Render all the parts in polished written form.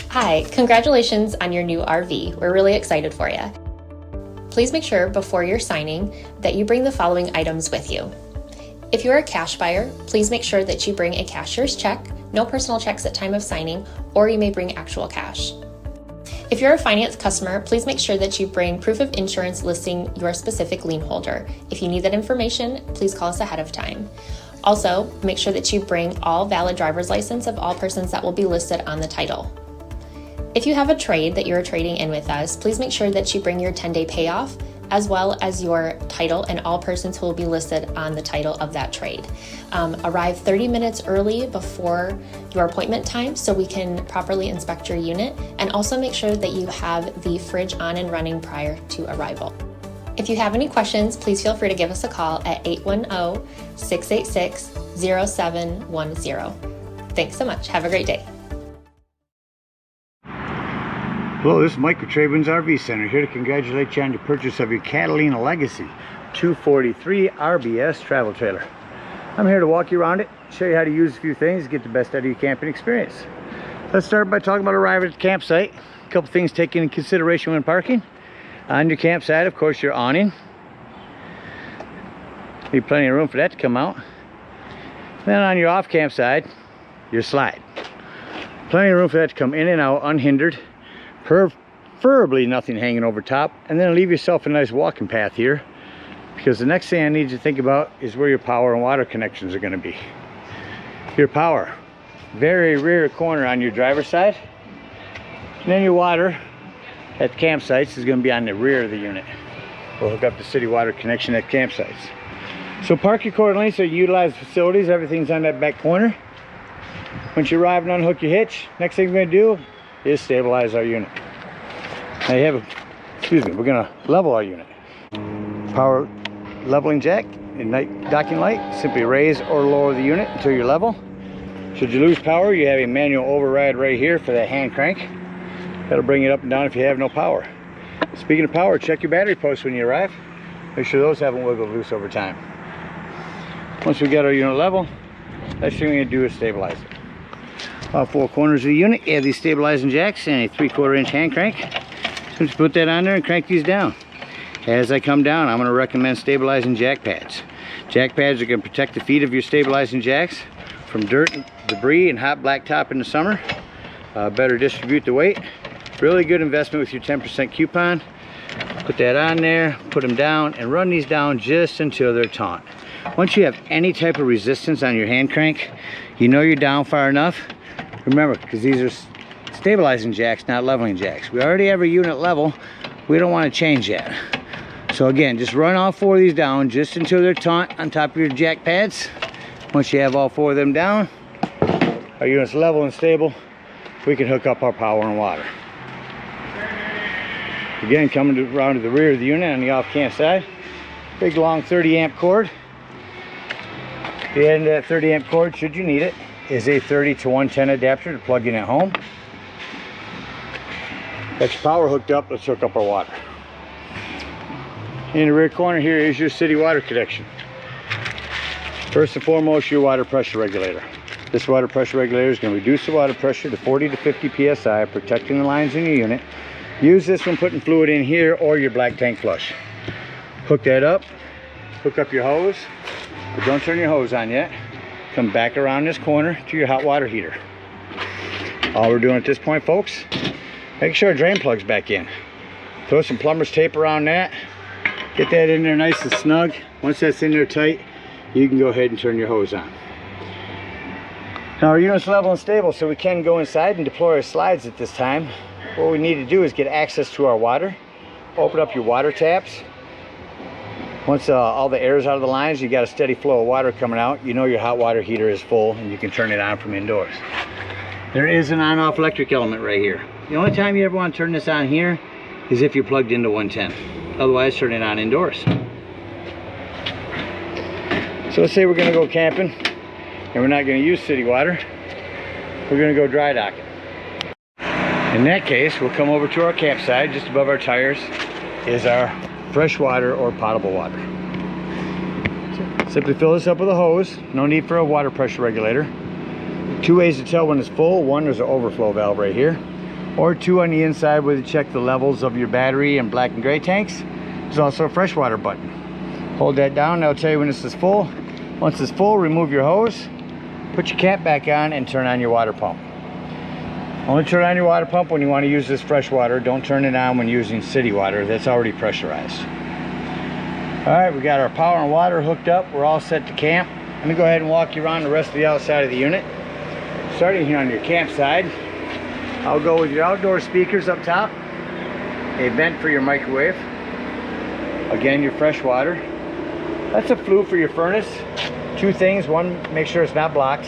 Hi, congratulations on your new RV. We're really excited for you. Please make sure before you're signing that you bring the following items with you. If you're a cash buyer, please make sure that you bring a cashier's check, no personal checks at time of signing, or you may bring actual cash. If you're a finance customer, please make sure that you bring proof of insurance listing your specific lien holder. If you need that information, please call us ahead of time. Also, make sure that you bring all valid driver's license of all persons that will be listed on the title. If you have a trade that you're trading in with us, please make sure that you bring your 10-day payoff as well as your title and all persons who will be listed on the title of that trade. Arrive 30 minutes early before your appointment time so we can properly inspect your unit, and also make sure that you have the fridge on and running prior to arrival. If you have any questions, please feel free to give us a call at 810-686-0710. Thanks so much. Have a great day. Hello, this is Mike with TradeWinds RV Center, here to congratulate you on your purchase of your Catalina Legacy 243 RBS travel trailer. I'm here to walk you around it, show you how to use a few things, get the best out of your camping experience. Let's start by talking about arriving at the campsite. A couple things taken into consideration when parking. On your campsite, of course, your awning. Need plenty of room for that to come out. Then on your off campsite, your slide. Plenty of room for that to come in and out unhindered. Preferably nothing hanging over top, and then leave yourself a nice walking path here, because the next thing I need you to think about is where your power and water connections are going to be. Your power, very rear corner on your driver's side, and then your water at the campsites is going to be on the rear of the unit. We'll hook up the city water connection at campsites. So park accordingly so you utilize the facilities. Everything's on that back corner. Once you arrive and unhook your hitch, next thing we're going to do is stabilize our unit. Now you have we're going to level our unit. Power leveling jack and night docking light. Simply raise or lower the unit until you're level. Should you lose power, you have a manual override right here for that hand crank. That'll bring it up and down if you have no power. Speaking of power, check your battery posts when you arrive. Make sure those haven't wiggled loose over time. Once we get our unit level, next thing we're going to do is stabilize it. All four corners of the unit, you have these stabilizing jacks and a 3/4 inch hand crank. So just put that on there and crank these down. As I come down, I'm going to recommend stabilizing jack pads. Jack pads are going to protect the feet of your stabilizing jacks from dirt, debris, and hot blacktop in the summer. Better distribute the weight. Really good investment with your 10% coupon. Put that on there, put them down, and run these down just until they're taut. Once you have any type of resistance on your hand crank, you know you're down far enough. Remember, because these are stabilizing jacks, not leveling jacks. We already have a unit level. We don't want to change that. So again, just run all four of these down just until they're taut on top of your jack pads. Once you have all four of them down, our unit's level and stable, we can hook up our power and water. Again, coming around to the rear of the unit on the off camp side, big long 30 amp cord. The end of that 30 amp cord, should you need it, is a 30 to 110 adapter to plug in at home. Got your power hooked up, let's hook up our water. In the rear corner here is your city water connection. First and foremost, your water pressure regulator. This water pressure regulator is going to reduce the water pressure to 40 to 50 psi, protecting the lines in your unit. Use this when putting fluid in here or your black tank flush. Hook that up, hook up your hose, but don't turn your hose on yet. Come back around this corner to your hot water heater. All we're doing at this point, folks, make sure our drain plug's back in. Throw some plumber's tape around that. Get that in there nice and snug. Once that's in there tight, you can go ahead and turn your hose on. Now our unit's level and stable, so we can go inside and deploy our slides at this time. What we need to do is get access to our water. Open up your water taps. Once all the air is out of the lines, you got a steady flow of water coming out. You know your hot water heater is full and you can turn it on from indoors. There is an on-off electric element right here. The only time you ever want to turn this on here is if you're plugged into 110. Otherwise, turn it on indoors. So let's say we're going to go camping and we're not going to use city water. We're going to go dry docking. In that case, we'll come over to our campsite. Just above our tires is our fresh water or potable water. Simply fill this up with a hose. No need for a water pressure regulator. Two ways to tell when it's full. One, there's an overflow valve right here. or 2 on the inside where you check the levels of your battery and black and gray tanks. There's also a freshwater button. Hold that down, that'll tell you when this is full. Once it's full, remove your hose, put your cap back on, and turn on your water pump. Only turn on your water pump when you want to use this fresh water. Don't turn it on when using city water. That's already pressurized. Alright, we got our power and water hooked up. We're all set to camp. Let me go ahead and walk you around the rest of the outside of the unit. Starting here on your camp side, I'll go with your outdoor speakers up top, a vent for your microwave, again your fresh water. That's a flue for your furnace. 2 things: one, make sure it's not blocked,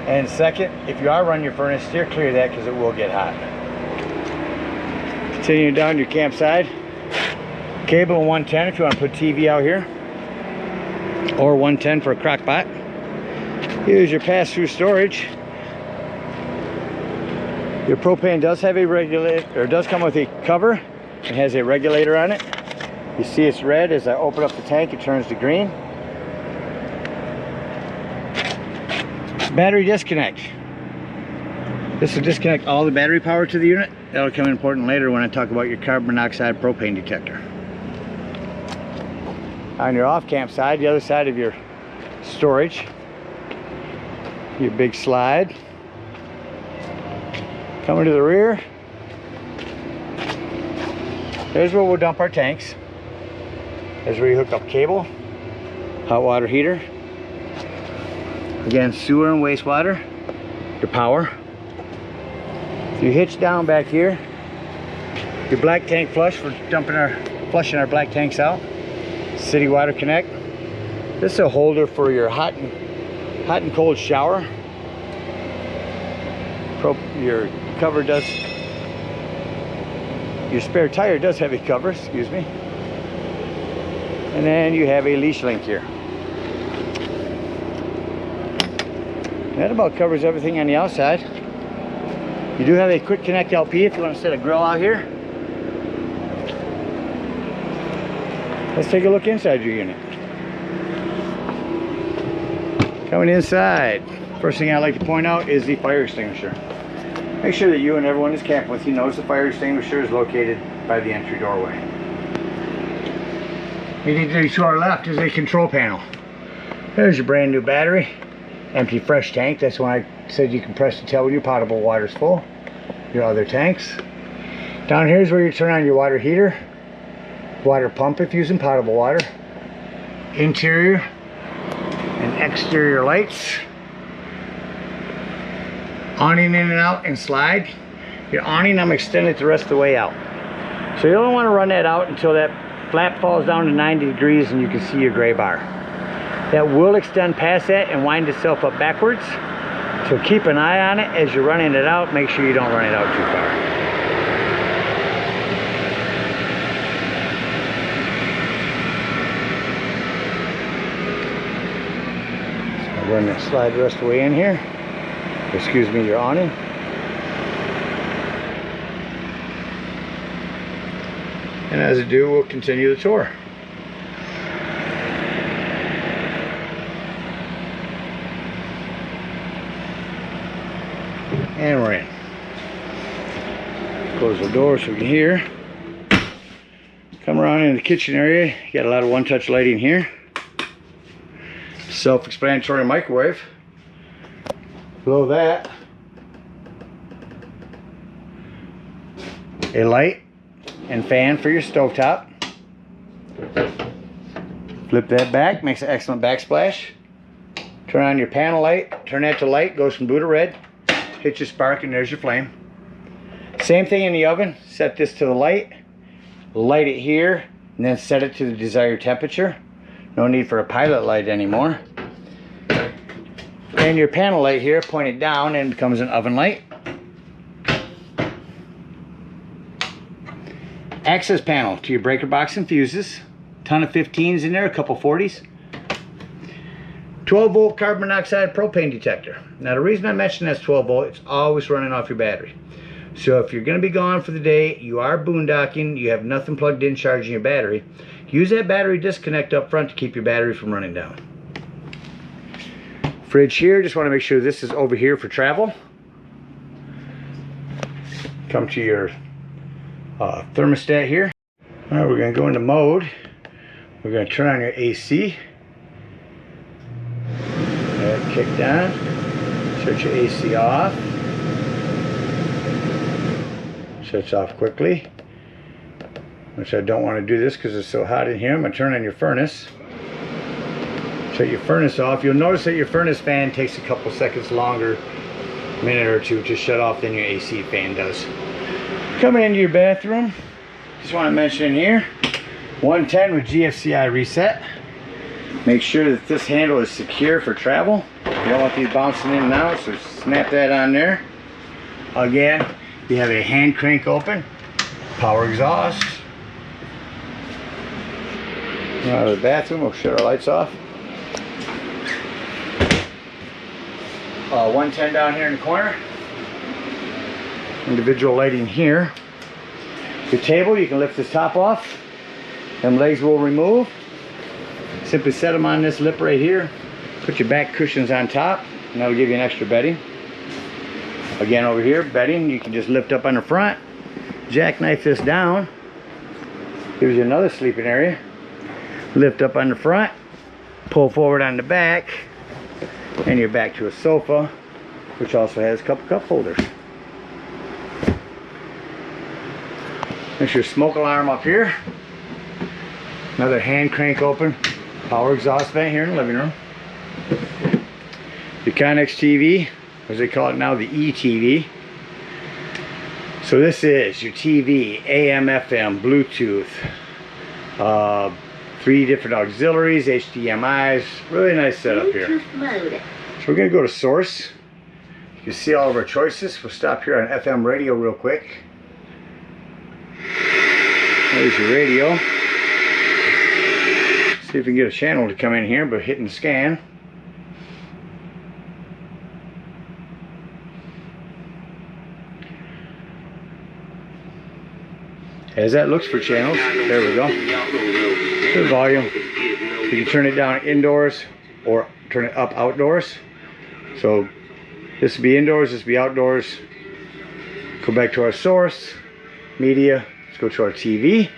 and second, if you are running your furnace, steer clear of that because it will get hot. Continuing down your campsite, cable and 110 if you want to put TV out here, or 110 for a crock pot. Here's your pass-through storage. Your propane does have a regulator, or does come with a cover. It has a regulator on it. You see it's red. As I open up the tank, it turns to green. Battery disconnect. This will disconnect all the battery power to the unit. That'll come important later when I talk about your carbon monoxide propane detector. On your off camp side, the other side of your storage, your big slide. Coming to the rear, there's where we'll dump our tanks. There's where you hook up cable, hot water heater, again sewer and wastewater, your power. You hitch down back here, your black tank flush for flushing our black tanks out. City water connect. This is a holder for your hot and cold shower. Your cover does, your spare tire does have a cover, excuse me. And then you have a leash link here. That about covers everything on the outside. You do have a quick connect LP if you want to set a grill out here. Let's take a look inside your unit. Coming inside, first thing I'd like to point out is the fire extinguisher. Make sure that you and everyone who's camping with you knows the fire extinguisher is located by the entry doorway. Immediately to our left is a control panel. There's your brand new battery, empty fresh tank. That's when I said you can press to tell when your potable water is full. Your other tanks. Down here is where you turn on your water heater, water pump if using potable water, interior and exterior lights, awning in and out and slide. Your awning, I'm extending it the rest of the way out. So you don't want to run that out until that flap falls down to 90 degrees and you can see your gray bar. That will extend past that and wind itself up backwards. So keep an eye on it as you're running it out. Make sure you don't run it out too far. So run that slide the rest of the way in here. Excuse me, your awning. And as I do, we'll continue the tour. And we're in. Close the door so we can hear. Come around in the kitchen area. You got a lot of one-touch lighting here. Self-explanatory microwave. Below that, a light and fan for your stovetop. Flip that back, makes an excellent backsplash. Turn on your panel light, turn that to light, goes from blue to red. Hit your spark and there's your flame. Same thing in the oven, set this to the light it here, and then set it to the desired temperature. No need for a pilot light anymore. And your panel light here, pointed down and becomes an oven light. Access panel to your breaker box and fuses. Ton of 15s in there, a couple 40s. 12 volt carbon monoxide propane detector. Now the reason I mention that's 12 volt, it's always running off your battery. So if you're going to be gone for the day, you are boondocking, you have nothing plugged in charging your battery, use that battery disconnect up front to keep your battery from running down. Fridge here, just want to make sure this is over here for travel. come to your thermostat here. All right, we're going to go into mode. We're going to turn on your AC. Kicked on. Shut your AC off. Shuts off quickly. Which I don't want to do this because it's so hot in here. I'm going to turn on your furnace. Shut your furnace off. You'll notice that your furnace fan takes a couple seconds longer, a minute or two, to shut off than your AC fan does. Coming into your bathroom, just want to mention in here, 110 with GFCI reset. Make sure that this handle is secure for travel. You don't want these bouncing in and out, so snap that on there. Again, you have a hand crank open, power exhaust. Out of the bathroom, we'll shut our lights off. 110 down here in the corner. Individual lighting here. Your table, you can lift this top off. Them legs will remove. Simply set them on this lip right here. Put your back cushions on top, and that'll give you an extra bedding. Again, over here, bedding, you can just lift up on the front, jackknife this down. Gives you another sleeping area. Lift up on the front, pull forward on the back, and you're back to a sofa, which also has a couple cup holders. There's your smoke alarm up here. Another hand crank open, power exhaust vent here in the living room. Your Connex TV, as they call it now, the ETV. So this is your TV, AM, FM, Bluetooth, 3 different auxiliaries, HDMIs, really nice setup here. So we're going to go to source. You can see all of our choices. We'll stop here on FM radio real quick. There's your radio. See if we can get a channel to come in here by hitting scan. As that looks for channels, there we go. The volume. You can turn it down indoors or turn it up outdoors. So this would be indoors, this would be outdoors. Go back to our source, media. Let's go to our TV.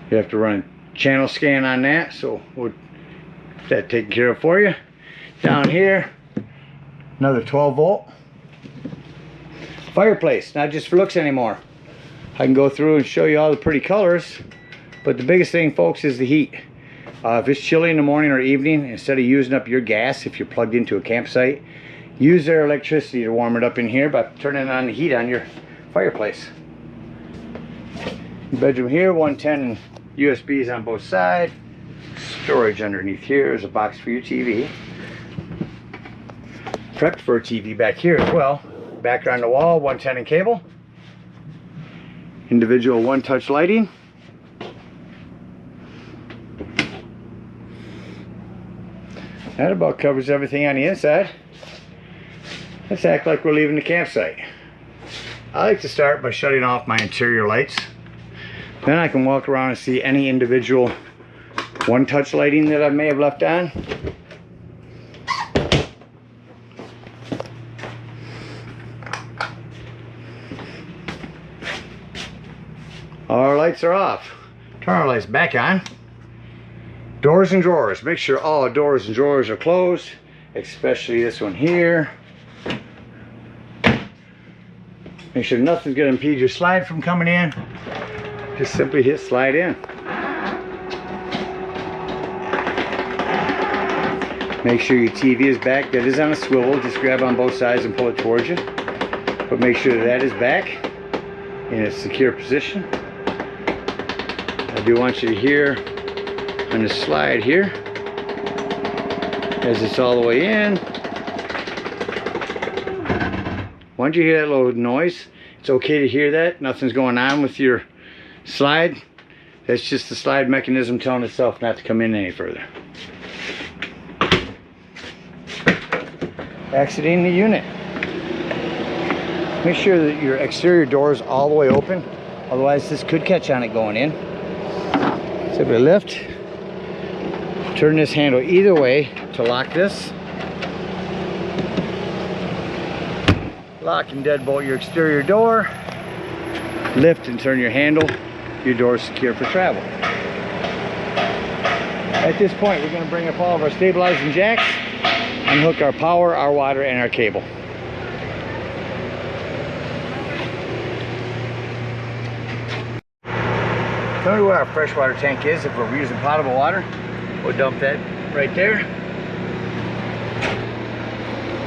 You have to run channel scan on that, so we'll get that taken care of for you. Down here, another 12 volt. Fireplace, not just for looks anymore. I can go through and show you all the pretty colors, but the biggest thing, folks, is the heat. If it's chilly in the morning or evening, instead of using up your gas if you're plugged into a campsite, use their electricity to warm it up in here by turning on the heat on your fireplace. Bedroom here, 110 and USBs on both sides. Storage underneath here is a box for your TV. Prepped for a TV back here as well. Back on the wall, 110 and cable. Individual one-touch lighting. That about covers everything on the inside. Let's act like we're leaving the campsite. I like to start by shutting off my interior lights. Then I can walk around and see any individual one-touch lighting that I may have left on. Our lights are off. Turn our lights back on. Doors and drawers. Make sure all doors and drawers are closed, especially this one here. Make sure nothing's going to impede your slide from coming in. Just simply hit slide in. Make sure your TV is back. That is on a swivel. Just grab on both sides and pull it towards you. But make sure that is back in a secure position. I do want you to hear on the slide here, as it's all the way in. Once you hear that little noise, it's okay to hear that. Nothing's going on with your slide. That's just the slide mechanism telling itself not to come in any further. Exiting the unit. Make sure that your exterior door is all the way open. Otherwise, this could catch on it going in. Simply lift. Turn this handle either way to lock this. lock and deadbolt your exterior door, lift and turn your handle, your door is secure for travel. At this point, we're going to bring up all of our stabilizing jacks and hook our power, our water, and our cable. Tell me where our freshwater tank is. If we're using potable water, we'll dump that right there.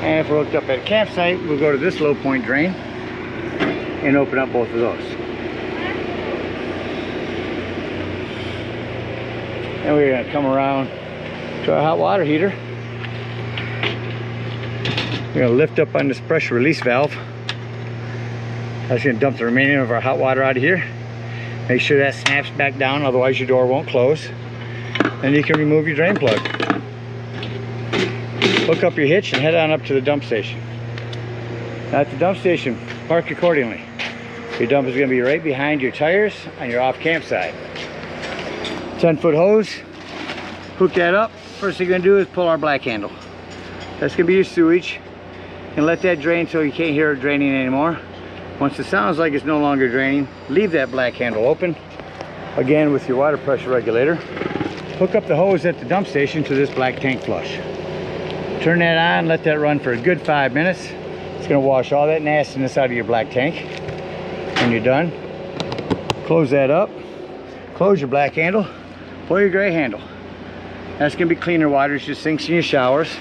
And if we're hooked up at a campsite, we'll go to this low point drain and open up both of those. And we're going to come around to our hot water heater. We're going to lift up on this pressure release valve. That's going to dump the remaining of our hot water out of here. Make sure that snaps back down, otherwise your door won't close. Then you can remove your drain plug. Hook up your hitch and head on up to the dump station. Now at the dump station, park accordingly. Your dump is going to be right behind your tires on your off campsite. 10-foot hose, hook that up. First thing you're going to do is pull our black handle. That's going to be your sewage. And let that drain so you can't hear it draining anymore. Once it sounds like it's no longer draining, leave that black handle open. Again, with your water pressure regulator, hook up the hose at the dump station to this black tank flush. Turn that on, let that run for a good 5 minutes. It's going to wash all that nastiness out of your black tank. When you're done, close that up, close your black handle, pull your gray handle. That's going to be cleaner water, it's just sinks in your showers.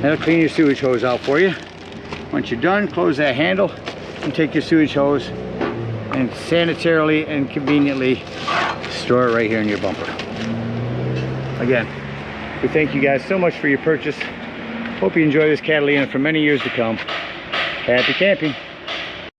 That'll clean your sewage hose out for you. Once you're done, close that handle and take your sewage hose and sanitarily and conveniently store it right here in your bumper. Again, we thank you guys so much for your purchase. Hope you enjoy this Catalina for many years to come. Happy camping.